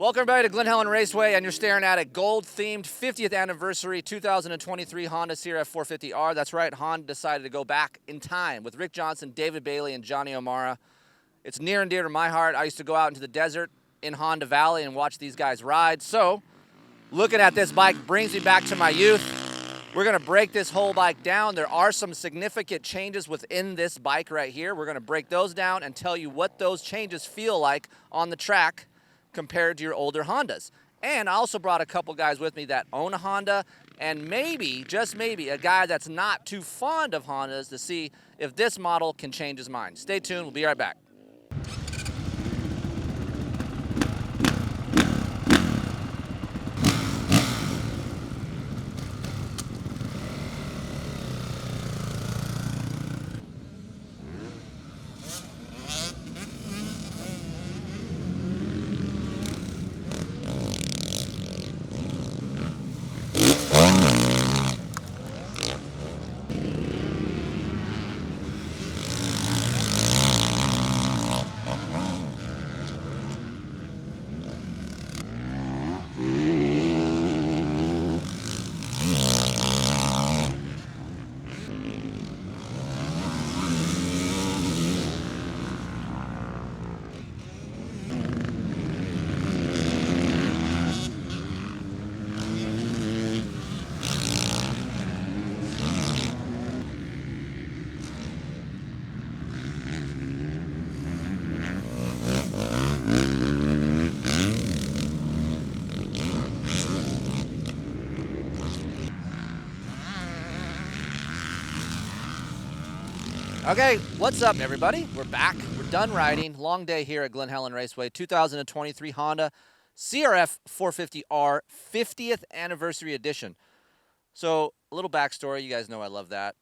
Welcome everybody to Glen Helen Raceway, and you're staring at a gold-themed 50th anniversary 2023 Honda CRF450R. That's right, Honda decided to go back in time with Rick Johnson, David Bailey, and Johnny O'Mara. It's near and dear to my heart. I used to go out into the desert in Honda Valley and watch these guys ride. So, looking at this bike brings me back to my youth. We're going to break this whole bike down. There are some significant changes within this bike right here. We're going to break those down and tell you what those changes feel like on the track compared to your older Hondas. And I also brought a couple guys with me that own a Honda, and maybe, just maybe, a guy that's not too fond of Hondas to see if this model can change his mind. Stay tuned. We'll be right back. Okay, what's up, everybody? We're back. We're done riding. Long day here at Glen Helen Raceway. 2023 Honda CRF450R 50th Anniversary Edition. So, a little backstory. You guys know I love that.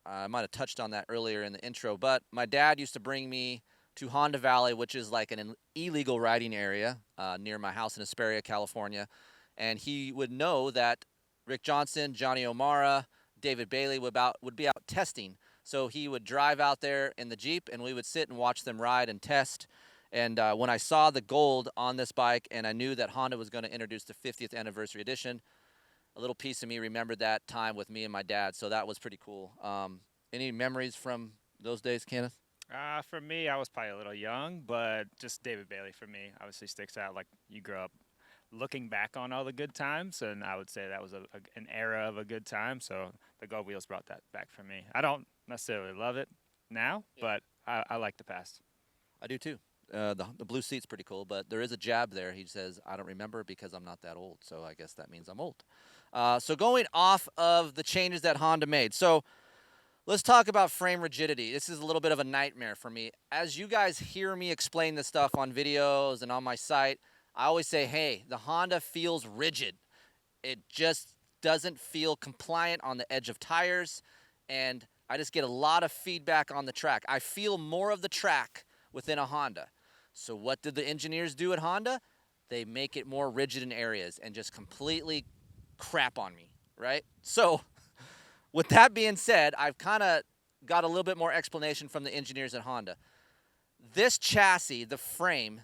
I might have touched on that earlier in the intro, but my dad used to bring me to Honda Valley, which is like an illegal riding area near my house in Hesperia, California. And he would know that Rick Johnson, Johnny O'Mara, David Bailey would be out testing. So he would drive out there in the Jeep, and we would sit and watch them ride and test. And when I saw the gold on this bike, and I knew that Honda was going to introduce the 50th Anniversary Edition, a little piece of me remembered that time with me and my dad. So that was pretty cool. Any memories from those days, Kenneth? For me, I was probably a little young, but just David Bailey for me obviously sticks out. Like, you grew up looking back on all the good times, and I would say that was an era of a good time. So the gold wheels brought that back for me. I don't necessarily love it now, but I like the past. I do too. The blue seat's pretty cool, but there is a jab there. He says, I don't remember because I'm not that old, so I guess that means I'm old. So going off of the changes that Honda made. So let's talk about frame rigidity. This is a little bit of a nightmare for me. As you guys hear me explain this stuff on videos and on my site, I always say, hey, the Honda feels rigid. It just doesn't feel compliant on the edge of tires, and I just get a lot of feedback on the track. I feel more of the track within a Honda. So what did the engineers do at Honda? They make it more rigid in areas and just completely crap on me, right? So with that being said, I've kind of got a little bit more explanation from the engineers at Honda. This chassis, the frame,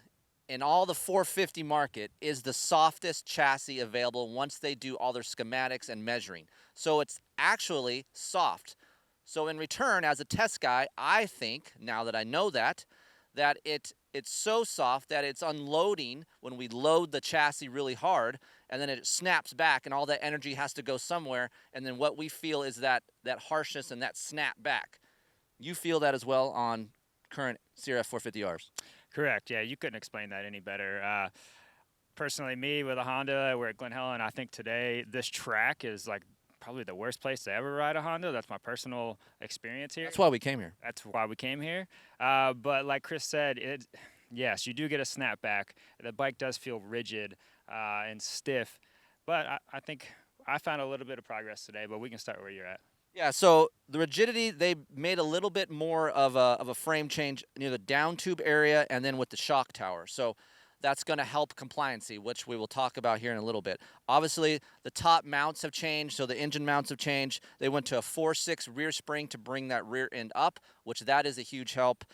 in all the 450 market is the softest chassis available once they do all their schematics and measuring. So it's actually soft. So in return, as a test guy, I think, now that I know that it's so soft that it's unloading when we load the chassis really hard, and then it snaps back, and all that energy has to go somewhere, and then what we feel is that harshness and that snap back. You feel that as well on current CRF450Rs? Correct. Yeah, you couldn't explain that any better. Personally, me with a Honda, we're at Glen Helen. I think today this track is like probably the worst place to ever ride a Honda. That's my personal experience here. That's why we came here. That's why we came here. But like Kris said, yes, you do get a snapback. The bike does feel rigid and stiff. But I think I found a little bit of progress today, but we can start where you're at. Yeah, so the rigidity, they made a little bit more of a frame change near the down tube area and then with the shock tower. So that's going to help compliancy, which we will talk about here in a little bit. Obviously, the top mounts have changed, so the engine mounts have changed. They went to a 4.6 rear spring to bring that rear end up, which that is a huge help.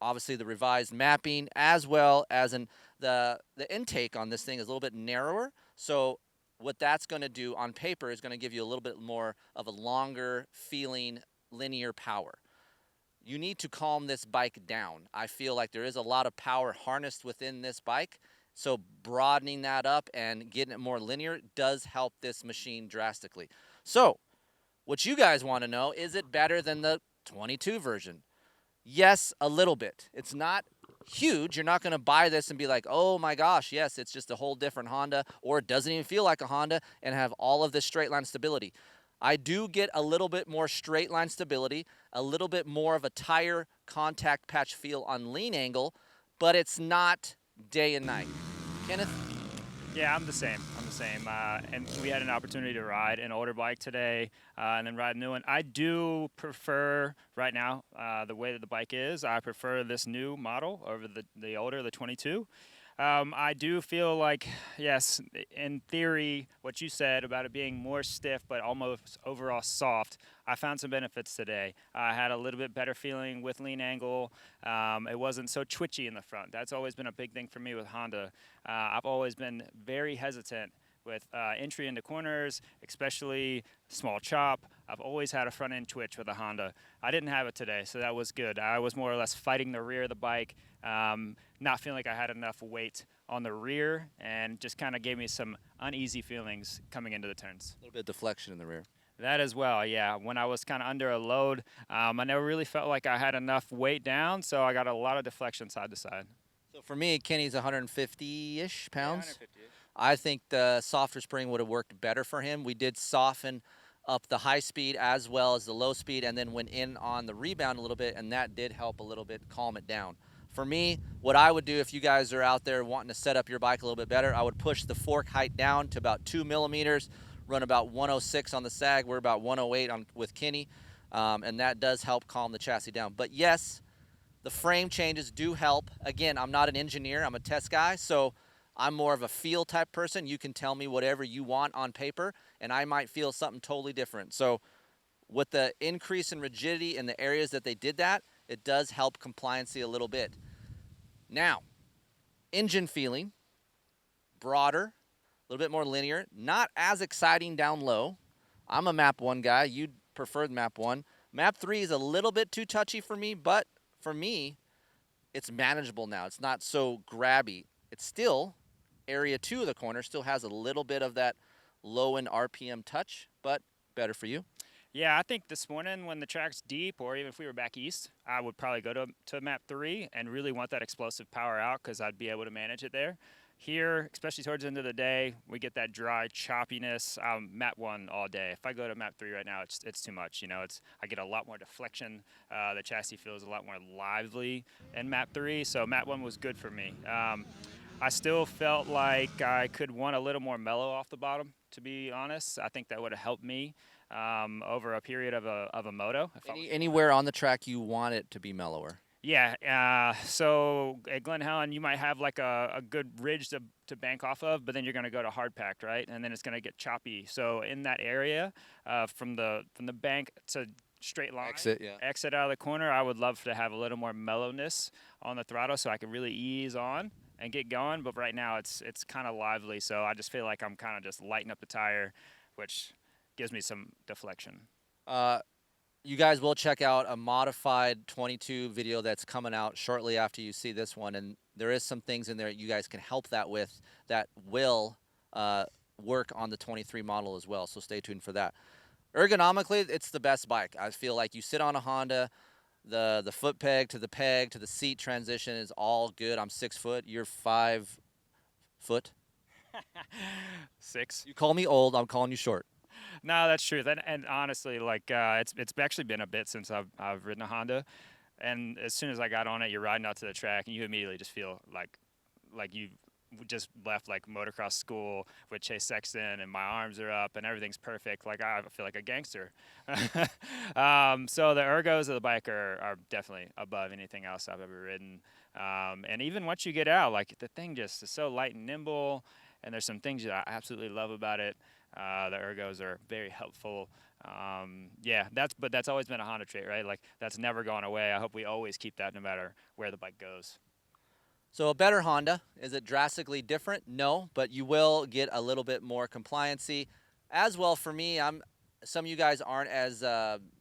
obviously the revised mapping, as well as the intake on this thing is a little bit narrower. So what that's going to do on paper is going to give you a little bit more of a longer feeling linear power. You need to calm this bike down. I feel like there is a lot of power harnessed within this bike. So broadening that up and getting it more linear does help this machine drastically. So what you guys want to know, is it better than the 22 version? Yes, a little bit. It's not huge. You're not going to buy this and be like, oh my gosh, yes, it's just a whole different Honda, or it doesn't even feel like a Honda and have all of this straight line stability. I do get a little bit more straight line stability, a little bit more of a tire contact patch feel on lean angle, but it's not day and night. Kenneth? Yeah, I'm the same. And we had an opportunity to ride an older bike today and then ride a new one. I do prefer, right now, the way that the bike is, I prefer this new model over the older, the 22. I do feel like, yes, in theory, what you said about it being more stiff but almost overall soft, I found some benefits today. I had a little bit better feeling with lean angle. It wasn't so twitchy in the front. That's always been a big thing for me with Honda. I've always been very hesitant with entry into corners, especially small chop. I've always had a front end twitch with a Honda. I didn't have it today, so that was good. I was more or less fighting the rear of the bike, not feeling like I had enough weight on the rear, and just kind of gave me some uneasy feelings coming into the turns. A little bit of deflection in the rear. That as well, yeah. When I was kind of under a load, I never really felt like I had enough weight down, so I got a lot of deflection side to side. So for me, Kenny's 150-ish pounds. Yeah, 150-ish. I think the softer spring would have worked better for him. We did soften up the high speed as well as the low speed, and then went in on the rebound a little bit, and that did help a little bit calm it down. For me, what I would do if you guys are out there wanting to set up your bike a little bit better, I would push the fork height down to about 2 millimeters, run about 106 on the sag. We're about 108 with Kenny, and that does help calm the chassis down. But yes, the frame changes do help. Again, I'm not an engineer. I'm a test guy, so I'm more of a feel type person. You can tell me whatever you want on paper, and I might feel something totally different. So with the increase in rigidity in the areas that they did that, it does help compliancy a little bit. Now, engine feeling, broader, a little bit more linear, not as exciting down low. I'm a map 1 guy. You'd prefer map 1. Map 3 is a little bit too touchy for me, but for me, it's manageable now. It's not so grabby. It's still, area 2 of the corner still has a little bit of that low end RPM touch, but better for you. Yeah, I think this morning when the track's deep, or even if we were back east, I would probably go to map 3 and really want that explosive power out, because I'd be able to manage it there. Here, especially towards the end of the day, we get that dry choppiness. Map 1 all day. If I go to map 3 right now, it's too much. You know, I get a lot more deflection. The chassis feels a lot more lively in map 3, so map 1 was good for me. I still felt like I could want a little more mellow off the bottom, to be honest. I think that would have helped me over a period of a moto. Anywhere on the track you want it to be mellower? Yeah, so at Glen Helen, you might have like a good ridge to bank off of, but then you're going to go to hard packed, right? And then it's going to get choppy. So in that area, from the bank to straight line, exit out of the corner, I would love to have a little more mellowness on the throttle so I can really ease on and get going. But right now it's kind of lively, so I just feel like I'm kind of just lighting up the tire, which gives me some deflection. You guys will check out a modified 22 video that's coming out shortly after you see this one, and there is some things in there you guys can help that with that will work on the 23 model as well, so stay tuned for that. Ergonomically, it's the best bike. I feel like you sit on a Honda, the foot peg to the seat transition is all good. I'm 6 foot, you're 5 foot. 6. You call me old, I'm calling you short. No, that's true. And honestly, like it's actually been a bit since I've ridden a Honda, and as soon as I got on it, you're riding out to the track, and you immediately just feel like you just left like motocross school with Chase Sexton, and my arms are up, and everything's perfect. Like I feel like a gangster. So the ergos of the bike are definitely above anything else I've ever ridden. And even once you get out, like the thing just is so light and nimble, and there's some things that I absolutely love about it. The ergos are very helpful Yeah, that's always been a Honda trait, right? Like that's never gone away. I hope we always keep that no matter where the bike goes. So a better Honda, is it drastically different? No, but you will get a little bit more compliancy. As well for me, some of you guys aren't as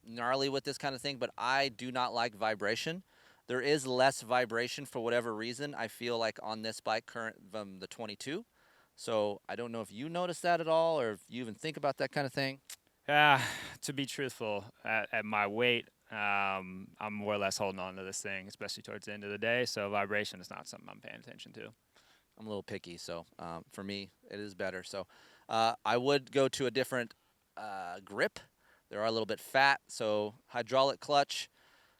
gnarly with this kind of thing, but I do not like vibration. There is less vibration for whatever reason, I feel like on this bike current from the 22. So I don't know if you notice that at all or if you even think about that kind of thing. To be truthful, at my weight, I'm more or less holding on to this thing, especially towards the end of the day. So vibration is not something I'm paying attention to. I'm a little picky, so for me, it is better. So I would go to a different grip. They are a little bit fat, so hydraulic clutch.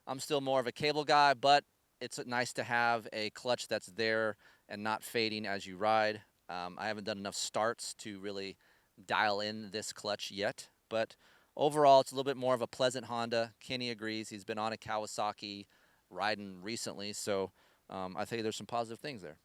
I'm still more of a cable guy, but it's nice to have a clutch that's there and not fading as you ride. I haven't done enough starts to really dial in this clutch yet, but overall, it's a little bit more of a pleasant Honda. Kenny agrees. He's been on a Kawasaki riding recently, so I think there's some positive things there.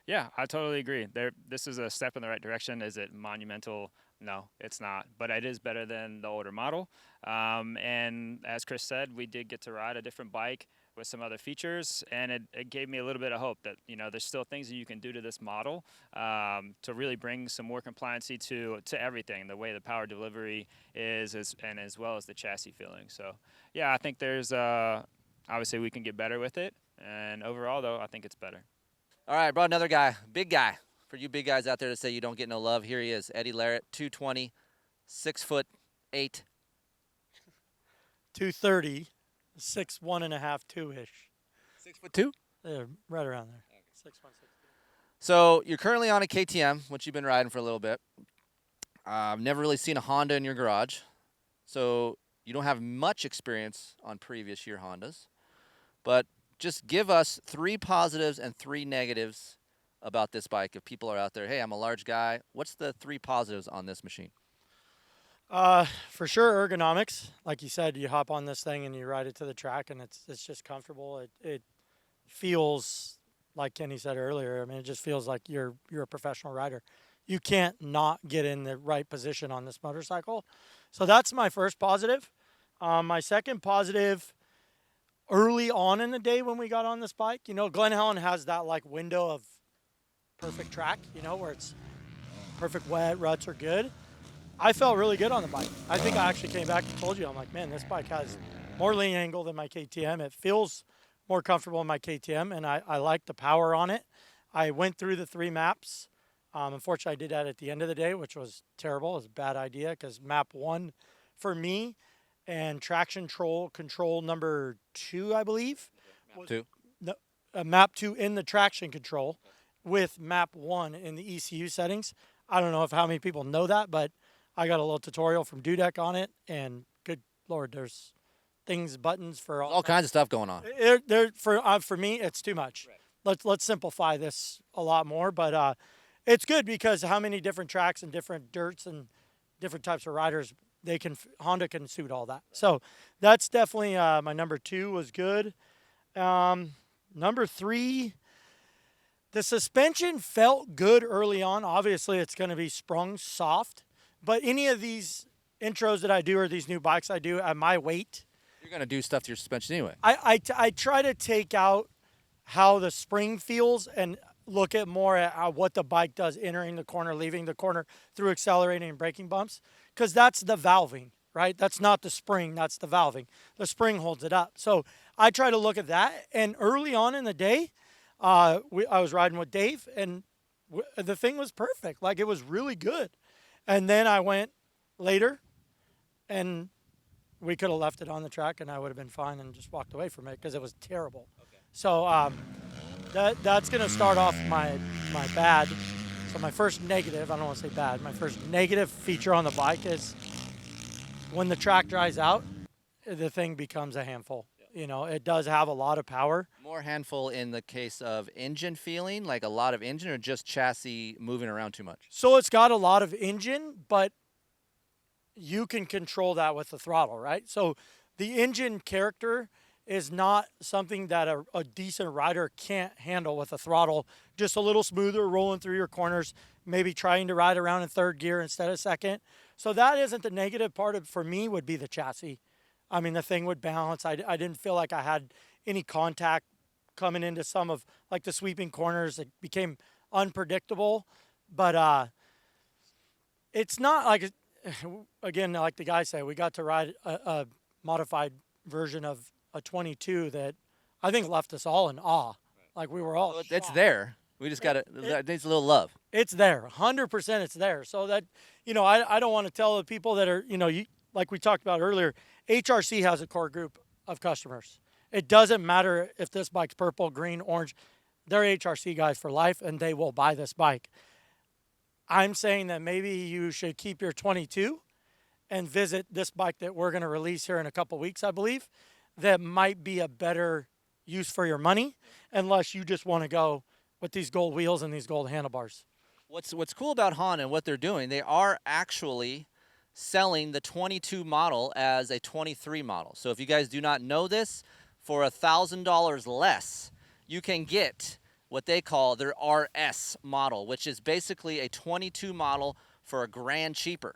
Yeah, I totally agree. This is a step in the right direction. Is it monumental? No, it's not. But it is better than the older model. And as Kris said, we did get to ride a different bike with some other features, and it gave me a little bit of hope that there's still things that you can do to this model to really bring some more compliancy to everything, the way the power delivery is, and as well as the chassis feeling. So yeah, I think there's obviously we can get better with it, and overall though, I think it's better. All right, brought another guy, big guy. For you big guys out there to say you don't get no love, here he is, Eddie Laret, 220, 6'8". 230, 6'1.5", 2-ish. 6'2"? Yeah, right around there. 6'1", 6'2". So you're currently on a KTM, which you've been riding for a little bit. I've never really seen a Honda in your garage. So you don't have much experience on previous year Hondas. But just give us 3 positives and 3 negatives about this bike. If people are out there, hey, I'm a large guy, what's the 3 positives on this machine? For sure, ergonomics. Like you said, you hop on this thing and you ride it to the track, and it's just comfortable. It feels like Kenny said earlier. I mean, it just feels like you're a professional rider. You can't not get in the right position on this motorcycle. So that's my first positive. My second positive, early on in the day when we got on this bike, Glen Helen has that like window of perfect track, where it's perfect wet, ruts are good. I felt really good on the bike. I think I actually came back and told you, I'm like, man, this bike has more lean angle than my KTM. It feels more comfortable in my KTM, and I like the power on it. I went through the 3 maps. Unfortunately, I did that at the end of the day, which was terrible. It was a bad idea because map 1 for me and traction control number 2, I believe. Map 2? No, map 2 in the traction control with map 1 in the ECU settings. I don't know if how many people know that, but I got a little tutorial from Dudek on it, and good Lord, there's buttons for all kinds of stuff going on. For me, it's too much. Right. Let's simplify this a lot more, but it's good because how many different tracks and different dirts and different types of riders Honda can suit all that. Right. So that's definitely my number 2 was good. Number 3. The suspension felt good early on. Obviously, it's going to be sprung soft. But any of these intros that I do or these new bikes I do at my weight, you're going to do stuff to your suspension anyway. I try to take out how the spring feels and look at more at what the bike does entering the corner, leaving the corner through accelerating and braking bumps, because that's the valving, right? That's not the spring, that's the valving. The spring holds it up. So I try to look at that. And early on in the day, I was riding with Dave, and the thing was perfect. Like, it was really good. And then I went later, and we could have left it on the track, and I would have been fine and just walked away from it because it was terrible. Okay. So that's going to start off my bad. So my first negative, I don't want to say bad, my first negative feature on the bike is when the track dries out, the thing becomes a handful. It does have a lot of power. More handful in the case of engine feeling, like a lot of engine, or just chassis moving around too much? So it's got a lot of engine, but you can control that with the throttle, right? So the engine character is not something that a decent rider can't handle with a throttle. Just a little smoother, rolling through your corners, maybe trying to ride around in 3rd gear instead of 2nd. So that isn't the negative part of for me would be the chassis. I mean, the thing would bounce. I didn't feel like I had any contact coming into some of like the sweeping corners. It became unpredictable, but it's not like again, like the guy said, we got to ride a modified version of a 22 that I think left us all in awe. Like we were all. Well, it's shocked. there. We just got to. It needs a little love. It's there, 100%. It's there. So that I don't want to tell the people that are like we talked about earlier. HRC has a core group of customers. It doesn't matter if this bike's purple, green, orange. They're HRC guys for life, and they will buy this bike. I'm saying that maybe you should keep your 22 and visit this bike that we're going to release here in a couple weeks, I believe, that might be a better use for your money, unless you just want to go with these gold wheels and these gold handlebars. What's cool about Honda and what they're doing, they are actually selling the 22 model as a 23 model. So if you guys do not know this, for $1,000 less, you can get what they call their RS model, which is basically a 22 model for $1,000 cheaper.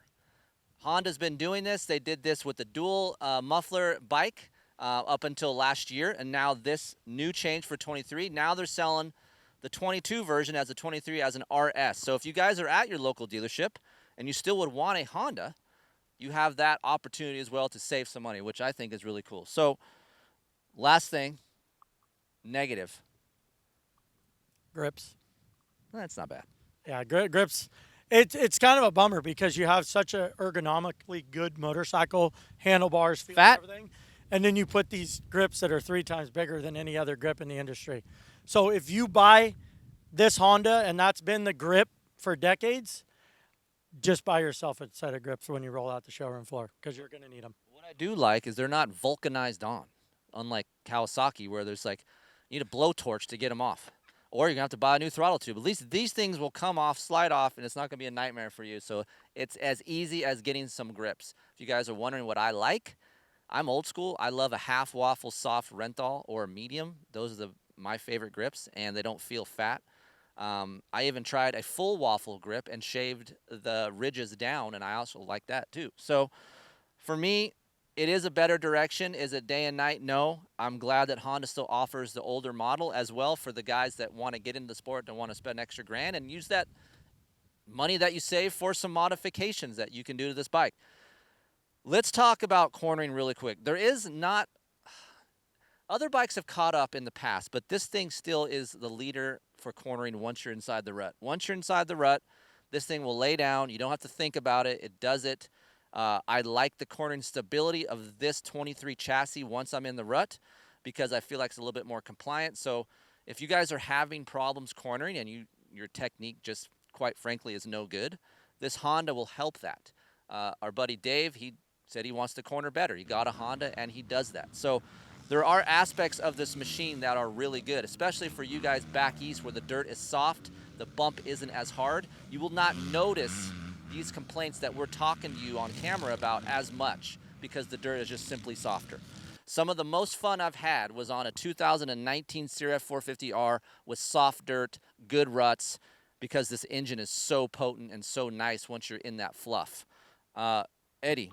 Honda's been doing this. They did this with the dual muffler bike up until last year, and now this new change for 23. Now they're selling the 22 version as a 23 as an RS. So if you guys are at your local dealership and you still would want a Honda, you have that opportunity as well to save some money, which I think is really cool. So last thing, negative. Grips. That's not bad. Yeah, grips. It's kind of a bummer because you have such a ergonomically good motorcycle, handlebars, feel, Fat. everything, and then you put these grips that are 3 times bigger than any other grip in the industry. So if you buy this Honda and that's been the grip for decades, just buy yourself a set of grips when you roll out the showroom floor because you're going to need them. What I do like is they're not vulcanized on, unlike Kawasaki where there's like, you need a blowtorch to get them off. Or you're going to have to buy a new throttle tube. At least these things will come off, slide off, and it's not going to be a nightmare for you. So it's as easy as getting some grips. If you guys are wondering what I like, I'm old school. I love a half waffle soft Renthal or a medium. Those are my favorite grips, and they don't feel fat. I even tried a full waffle grip and shaved the ridges down, and I also like that too. So for me, it is a better direction. Is it day and night? No. I'm glad that Honda still offers the older model as well for the guys that want to get into the sport and want to spend extra grand and use that money that you save for some modifications that you can do to this bike. Let's talk about cornering really quick. There is not – other bikes have caught up in the past, but this thing still is the leader for cornering once you're inside the rut. Once you're inside the rut, this thing will lay down. You don't have to think about it. It does it. I like the cornering stability of this 23 chassis once I'm in the rut because I feel like it's a little bit more compliant. So if you guys are having problems cornering and your technique just quite frankly is no good, this Honda will help that. Our buddy Dave, he said he wants to corner better. He got a Honda and he does that. So there are aspects of this machine that are really good, especially for you guys back east where the dirt is soft, the bump isn't as hard. You will not notice these complaints that we're talking to you on camera about as much because the dirt is just simply softer. Some of the most fun I've had was on a 2019 CRF450R with soft dirt, good ruts, because this engine is so potent and so nice once you're in that fluff. Eddie,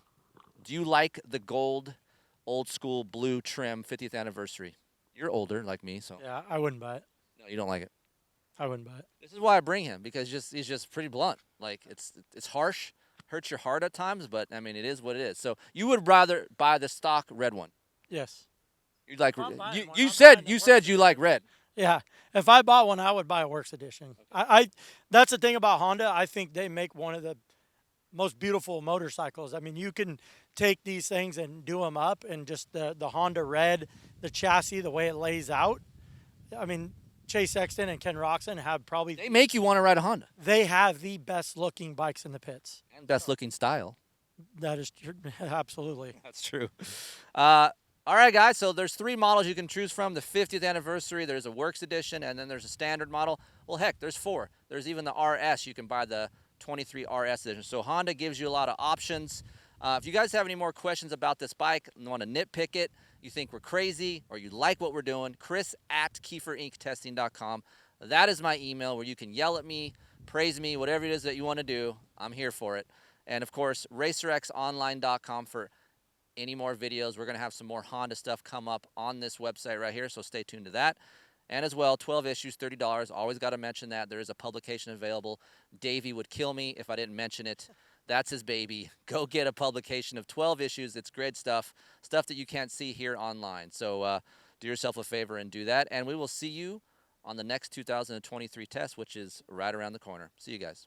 do you like the gold, old school blue trim 50th anniversary? You're older like me, so. Yeah, I wouldn't buy it. No, you don't like it. I wouldn't buy it. This is why I bring him, because he's just pretty blunt. Like, it's harsh, hurts your heart at times, but, I mean, it is what it is. So you would rather buy the stock red one? Yes. You'd like I'm buying one. you I'm said buying you the said Works you like red. Yeah. If I bought one, I would buy a Works Edition. I that's the thing about Honda. I think they make one of the most beautiful motorcycles. I mean, you can take these things and do them up, and just the Honda red, the chassis, the way it lays out. I mean, Chase Sexton and Ken Roxon have probably They make you want to ride a Honda. they have the best looking bikes in the pits. And best looking style. That is absolutely. That's true. All right, guys, so there's 3 models you can choose from. The 50th anniversary, there's a Works Edition, and then there's a standard model. Well, heck, there's 4. There's even the RS. You can buy the 23 RS Edition. So Honda gives you a lot of options. If you guys have any more questions about this bike and want to nitpick it, you think we're crazy, or you like what we're doing, Kris@KeeferInkTesting.com. That is my email where you can yell at me, praise me, whatever it is that you want to do. I'm here for it. And of course, racerxonline.com for any more videos. We're going to have some more Honda stuff come up on this website right here, so stay tuned to that. And as well, 12 issues, $30. Always got to mention that. There is a publication available. Davey would kill me if I didn't mention it. That's his baby. Go get a publication of 12 issues. It's great stuff, stuff that you can't see here online. So do yourself a favor and do that. And we will see you on the next 2023 test, which is right around the corner. See you guys.